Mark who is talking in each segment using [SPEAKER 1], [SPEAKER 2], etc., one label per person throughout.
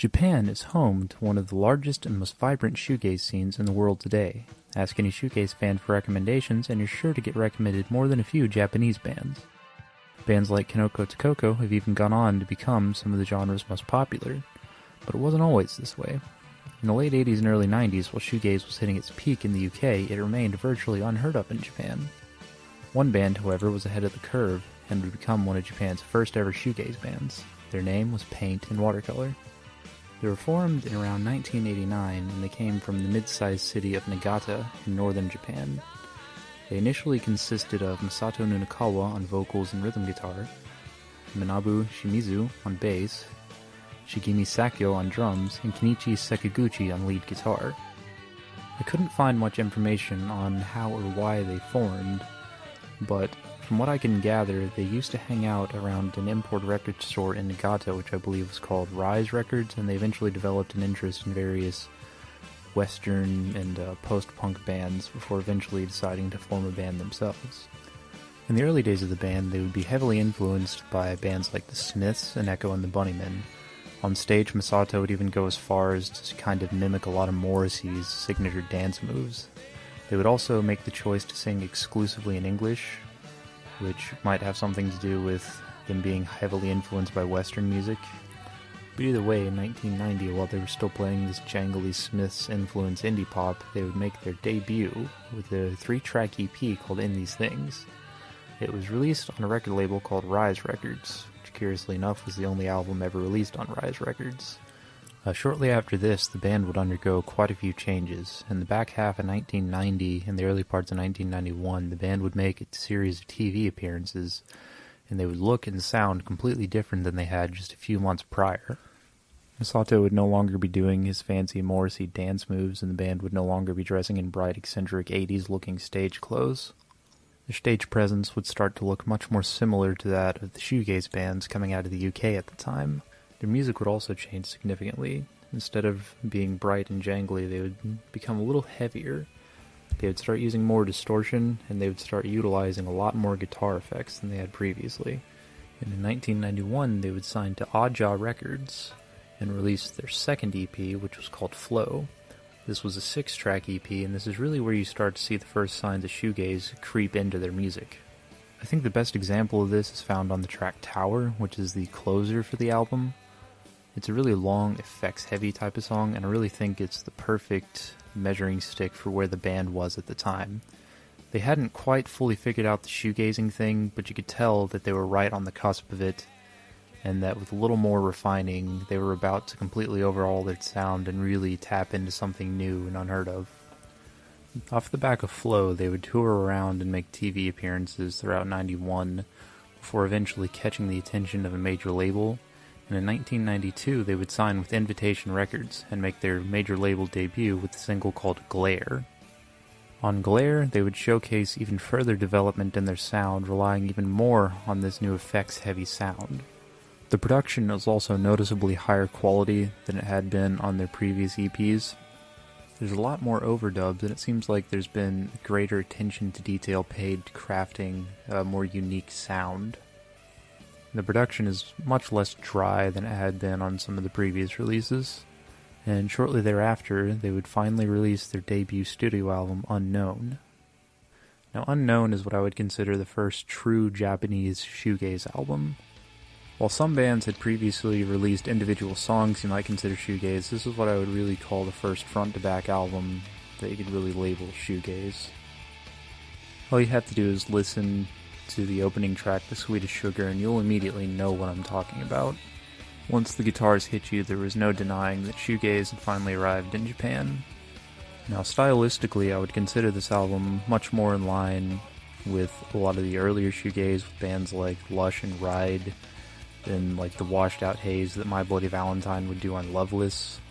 [SPEAKER 1] Japan is home to one of the largest and most vibrant shoegaze scenes in the world today. Ask any shoegaze fan for recommendations and you're sure to get recommended more than a few Japanese bands. Bands like Kinoko Tokoko have even gone on to become some of the genre's most popular. But it wasn't always this way. In the late 80s and early 90s, while shoegaze was hitting its peak in the UK, it remained virtually unheard of in Japan. One band, however, was ahead of the curve and would become one of Japan's first ever shoegaze bands. Their name was Paint and Watercolour. They were formed in around 1989 and they came from the mid-sized city of Niigata in northern Japan. They initially consisted of Masato Nunakawa on vocals and rhythm guitar, Manabu Shimizu on bass, Shigemi Sakyo on drums, and Kenichi Sekiguchi on lead guitar. I couldn't find much information on how or why they formed, but from what I can gather, they used to hang out around an import record store in Niigata, which I believe was called Rise Records, and they eventually developed an interest in various Western and post-punk bands before eventually deciding to form a band themselves. In the early days of the band, they would be heavily influenced by bands like The Smiths and Echo and the Bunnymen. On stage, Masato would even go as far as to kind of mimic a lot of Morrissey's signature dance moves. They would also make the choice to sing exclusively in English, which might have something to do with them being heavily influenced by Western music. But either way, in 1990, while they were still playing this jangly Smiths-influenced indie pop, they would make their debut with a 3-track EP called In These Things. It was released on a record label called Rise Records, which curiously enough was the only album ever released on Rise Records. Shortly after this, the band would undergo quite a few changes. In the back half of 1990 and the early parts of 1991, the band would make a series of TV appearances, and they would look and sound completely different than they had just a few months prior. Masato would no longer be doing his fancy Morrissey dance moves, and the band would no longer be dressing in bright, eccentric 80s-looking stage clothes. Their stage presence would start to look much more similar to that of the shoegaze bands coming out of the UK at the time. Their music would also change significantly. Instead of being bright and jangly, they would become a little heavier. They would start using more distortion, and they would start utilizing a lot more guitar effects than they had previously. And in 1991, they would sign to Oddjaw Records and release their second EP, which was called Flow. This was a 6-track EP, and this is really where you start to see the first signs of shoegaze creep into their music. I think the best example of this is found on the track Tower, which is the closer for the album. It's a really long, effects-heavy type of song, and I really think it's the perfect measuring stick for where the band was at the time. They hadn't quite fully figured out the shoegazing thing, but you could tell that they were right on the cusp of it, and that with a little more refining, they were about to completely overhaul their sound and really tap into something new and unheard of. Off the back of Flow, they would tour around and make TV appearances throughout '91, before eventually catching the attention of a major label. And in 1992, they would sign with Invitation Records and make their major label debut with a single called Glare. On Glare, they would showcase even further development in their sound, relying even more on this new effects-heavy sound. The production was also noticeably higher quality than it had been on their previous EPs. There's a lot more overdubs, and it seems like there's been greater attention to detail paid to crafting a more unique sound. The production is much less dry than it had been on some of the previous releases, and shortly thereafter they would finally release their debut studio album, Unknown. Now, Unknown is what I would consider the first true Japanese shoegaze album. While some bands had previously released individual songs you might consider shoegaze, this is what I would really call the first front-to-back album that you could really label shoegaze. All you have to do is listen to the opening track, The Sweetest Sugar, and you'll immediately know what I'm talking about. Once the guitars hit you, there was no denying that shoegaze had finally arrived in Japan. Now, stylistically, I would consider this album much more in line with a lot of the earlier shoegaze with bands like Lush and Ride, than like the washed-out haze that My Bloody Valentine would do on Loveless,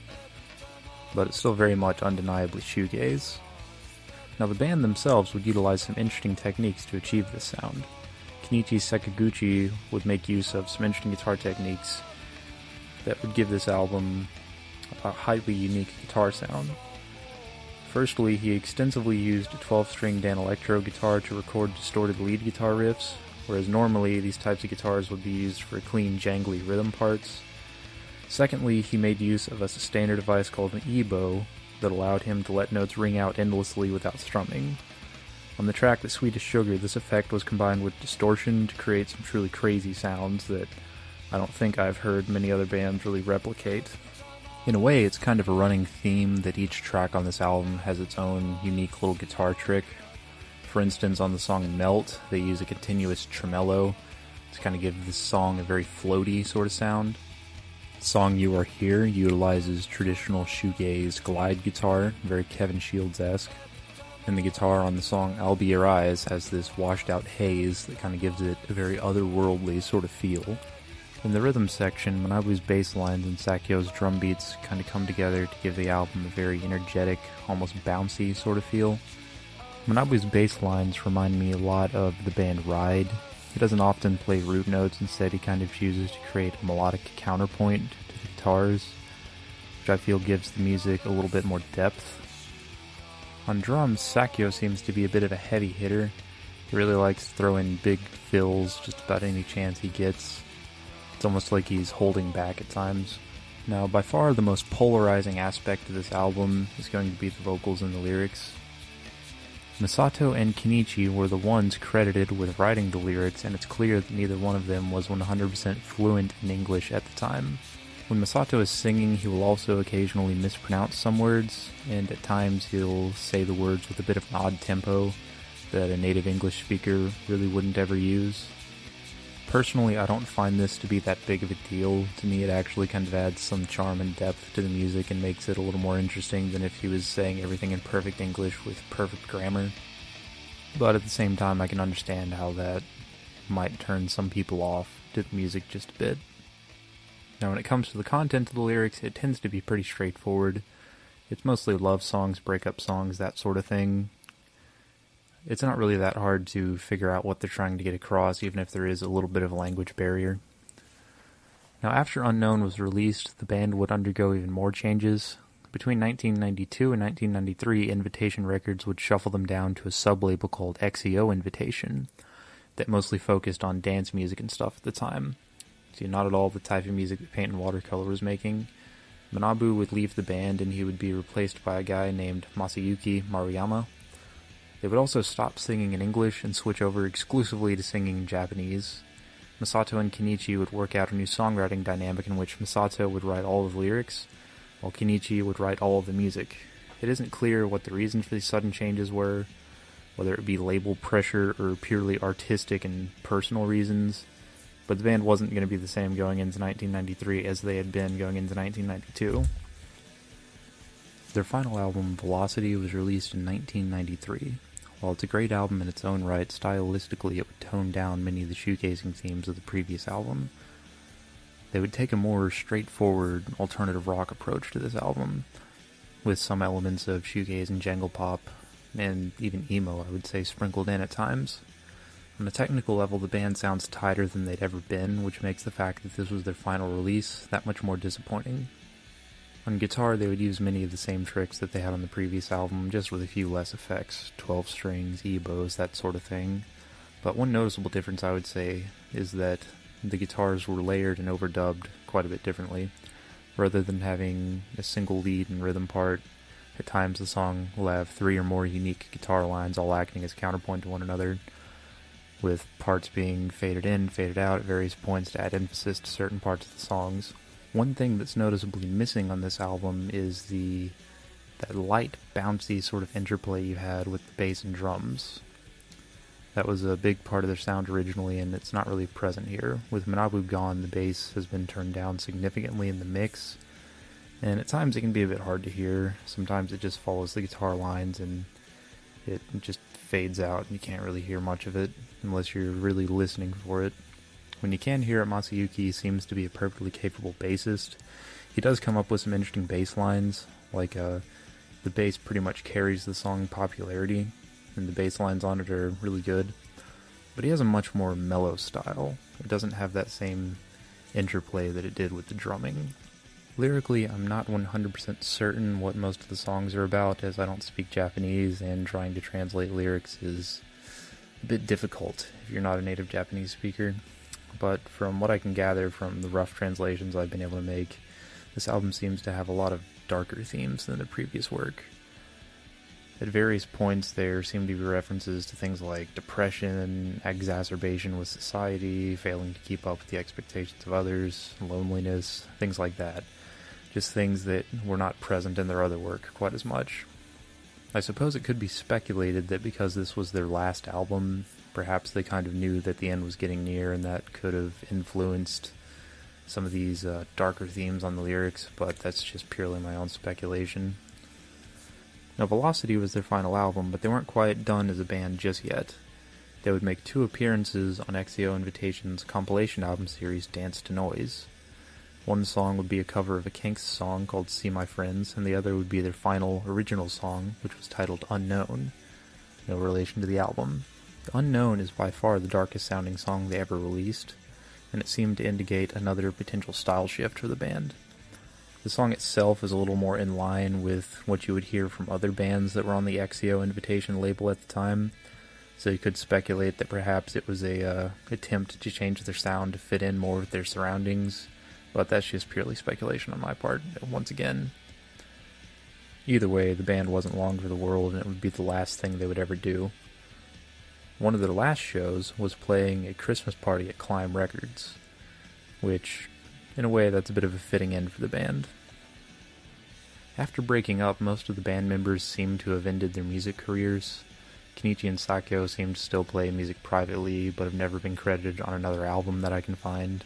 [SPEAKER 1] but it's still very much undeniably shoegaze. Now, the band themselves would utilize some interesting techniques to achieve this sound. Kenichi Sekiguchi would make use of some interesting guitar techniques that would give this album a highly unique guitar sound. Firstly, he extensively used a 12-string Dan Electro guitar to record distorted lead guitar riffs, whereas normally these types of guitars would be used for clean, jangly rhythm parts. Secondly, he made use of a sustainer device called an E-bow that allowed him to let notes ring out endlessly without strumming. On the track The Sweetest Sugar, this effect was combined with distortion to create some truly crazy sounds that I don't think I've heard many other bands really replicate. In a way, it's kind of a running theme that each track on this album has its own unique little guitar trick. For instance, on the song Melt, they use a continuous tremolo to kind of give this song a very floaty sort of sound. The song You Are Here utilizes traditional shoegaze glide guitar, very Kevin Shields-esque. And the guitar on the song I'll Be Your Eyes has this washed out haze that kind of gives it a very otherworldly sort of feel. In the rhythm section, Manabu's bass lines and Sakyo's drum beats kind of come together to give the album a very energetic, almost bouncy sort of feel. Manabu's bass lines remind me a lot of the band Ride. He doesn't often play root notes, instead he kind of chooses to create a melodic counterpoint to the guitars, which I feel gives the music a little bit more depth. On drums, Sakyo seems to be a bit of a heavy hitter. He really likes to throw in big fills just about any chance he gets. It's almost like he's holding back at times. Now, by far the most polarizing aspect of this album is going to be the vocals and the lyrics. Masato and Kenichi were the ones credited with writing the lyrics, and it's clear that neither one of them was 100% fluent in English at the time. When Masato is singing, he will also occasionally mispronounce some words, and at times he'll say the words with a bit of an odd tempo that a native English speaker really wouldn't ever use. Personally, I don't find this to be that big of a deal. To me, it actually kind of adds some charm and depth to the music and makes it a little more interesting than if he was saying everything in perfect English with perfect grammar. But at the same time, I can understand how that might turn some people off to the music just a bit. Now, when it comes to the content of the lyrics, it tends to be pretty straightforward. It's mostly love songs, breakup songs, that sort of thing. It's not really that hard to figure out what they're trying to get across, even if there is a little bit of a language barrier. Now, after Unknown was released, the band would undergo even more changes. Between 1992 and 1993, Invitation Records would shuffle them down to a sub-label called XEO Invitation that mostly focused on dance music and stuff at the time. See, not at all the type of music that Paint and Watercolour was making. Manabu would leave the band and he would be replaced by a guy named Masayuki Maruyama. They would also stop singing in English and switch over exclusively to singing in Japanese. Masato and Kenichi would work out a new songwriting dynamic in which Masato would write all of the lyrics, while Kenichi would write all of the music. It isn't clear what the reason for these sudden changes were, whether it be label pressure or purely artistic and personal reasons, but the band wasn't going to be the same going into 1993 as they had been going into 1992. Their final album, Velocity, was released in 1993. While it's a great album in its own right, stylistically it would tone down many of the shoegazing themes of the previous album. They would take a more straightforward alternative rock approach to this album, with some elements of shoegaze and jangle pop, and even emo, I would say, sprinkled in at times. On a technical level, the band sounds tighter than they'd ever been, which makes the fact that this was their final release that much more disappointing. On guitar, they would use many of the same tricks that they had on the previous album, just with a few less effects, 12 strings, E-bows, that sort of thing. But one noticeable difference, I would say, is that the guitars were layered and overdubbed quite a bit differently. Rather than having a single lead and rhythm part, at times the song will have 3 or more unique guitar lines all acting as counterpoint to one another, with parts being faded in, faded out at various points to add emphasis to certain parts of the songs. One thing that's noticeably missing on this album is that light, bouncy sort of interplay you had with the bass and drums. That was a big part of their sound originally, and it's not really present here. With Manabu gone, the bass has been turned down significantly in the mix, and at times it can be a bit hard to hear. Sometimes it just follows the guitar lines, and it just fades out, and you can't really hear much of it unless you're really listening for it. When you can hear it, Masayuki seems to be a perfectly capable bassist. He does come up with some interesting bass lines, like the bass pretty much carries the song popularity, and the bass lines on it are really good. But he has a much more mellow style. It doesn't have that same interplay that it did with the drumming. Lyrically, I'm not 100% certain what most of the songs are about, as I don't speak Japanese, and trying to translate lyrics is a bit difficult if you're not a native Japanese speaker. But from what I can gather from the rough translations I've been able to make, This album seems to have a lot of darker themes than the previous work. At various points there seem to be references to things like depression, exacerbation with society, failing to keep up with the expectations of others, loneliness, things like that. Just things that were not present in their other work quite as much. I suppose it could be speculated that because this was their last album, perhaps they kind of knew that the end was getting near, and that could have influenced some of these darker themes on the lyrics, but that's just purely my own speculation. Now, Velocity was their final album, but they weren't quite done as a band just yet. They would make 2 appearances on XEO Invitation's compilation album series Dance to Noise. One song would be a cover of a Kinks song called See My Friends, and the other would be their final original song, which was titled Unknown. No relation to the album. Unknown is by far the darkest sounding song they ever released, and it seemed to indicate another potential style shift for the band. The song itself is a little more in line with what you would hear from other bands that were on the XEO Invitation label at the time, so you could speculate that perhaps it was a attempt to change their sound to fit in more with their surroundings, but that's just purely speculation on my part, once again. Either way, the band wasn't long for the world, and it would be the last thing they would ever do. One of their last shows was playing a Christmas party at Climb Records, which, in a way, that's a bit of a fitting end for the band. After breaking up, most of the band members seemed to have ended their music careers. Kenichi and Sakyo seem to still play music privately, but have never been credited on another album that I can find.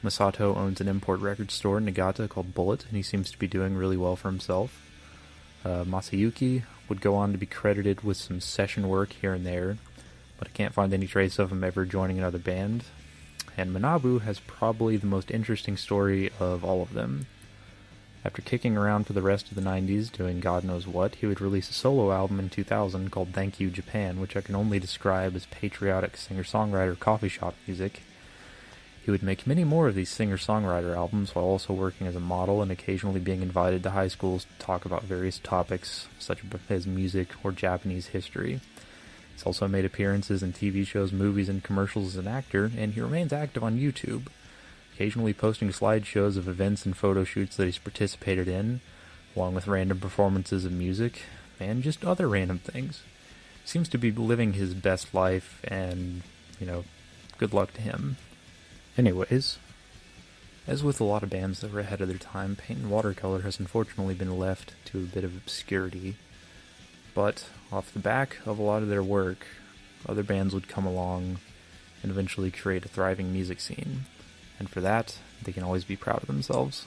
[SPEAKER 1] Masato owns an import record store in Niigata called Bullet, and he seems to be doing really well for himself. Masayuki would go on to be credited with some session work here and there, but I can't find any trace of him ever joining another band. And Manabu has probably the most interesting story of all of them. After kicking around for the rest of the 90s doing God knows what, he would release a solo album in 2000 called Thank You Japan, which I can only describe as patriotic singer-songwriter coffee shop music. He would make many more of these singer-songwriter albums while also working as a model and occasionally being invited to high schools to talk about various topics such as music or Japanese history. He's also made appearances in TV shows, movies, and commercials as an actor, and he remains active on YouTube, occasionally posting slideshows of events and photo shoots that he's participated in, along with random performances of music, and just other random things. Seems to be living his best life, and, good luck to him. Anyways, as with a lot of bands that were ahead of their time, Paint and Watercolour has unfortunately been left to a bit of obscurity. But off the back of a lot of their work, other bands would come along and eventually create a thriving music scene. And for that, they can always be proud of themselves.